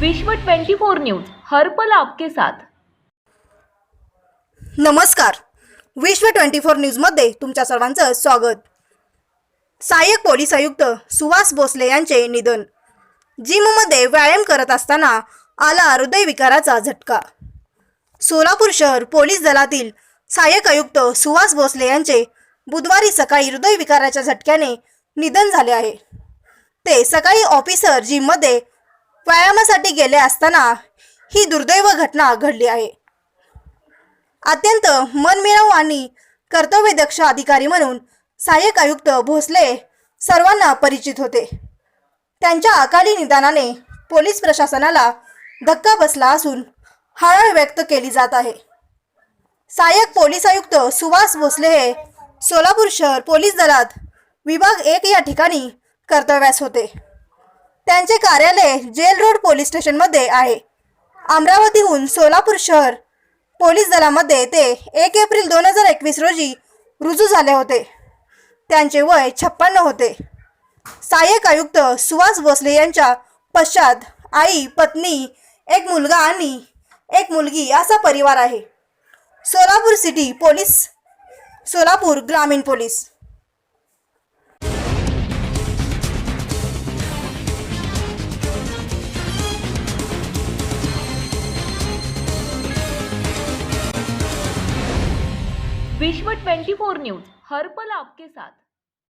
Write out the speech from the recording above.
विश्व 24 न्यूज हर पल आपके साथ। नमस्कार, विश्व 24 न्यूजमध्ये तुमच्या सर्वांचं स्वागत। सहाय्यक पोलीस आयुक्त सुहास भोसले यांचे निधन। जिममध्ये व्यायाम करत असताना आला हृदयविकाराचा झटका। सोलापूर शहर पोलीस दलातील सहाय्यक आयुक्त सुहास भोसले यांचे बुधवारी सकाळी हृदयविकाराच्या झटक्याने निधन झाले आहे। ते सकाळी ऑफिसर जिममध्ये व्यायामासाठी गेले असताना ही दुर्दैव घटना घडली आहे। अत्यंत मनमिळावू आणि कर्तव्यदक्ष अधिकारी म्हणून सहाय्यक आयुक्त भोसले सर्वांना परिचित होते। त्यांच्या अकाली निधनाने पोलीस प्रशासनाला धक्का बसला असून हळहळ व्यक्त केली जात आहे। सहाय्यक पोलीस आयुक्त सुहास भोसले हे सोलापूर शहर पोलीस दलात विभाग 1 या ठिकाणी कर्तव्यास होते। त्यांचे कार्यालय जेल रोड पोलीस स्टेशनमध्ये आहे। अमरावतीहून सोलापूर शहर पोलीस दलामध्ये ते 1 एप्रिल 2021 रोजी रुजू झाले होते। त्यांचे वय 56 होते। सहाय्यक आयुक्त सुहास भोसले यांच्या पश्चात आई, पत्नी, एक मुलगा आणि एक मुलगी असा परिवार आहे। सोलापूर सिटी पोलीस, सोलापूर ग्रामीण पोलीस। विश्व 24 न्यूज हर पल आपके साथ।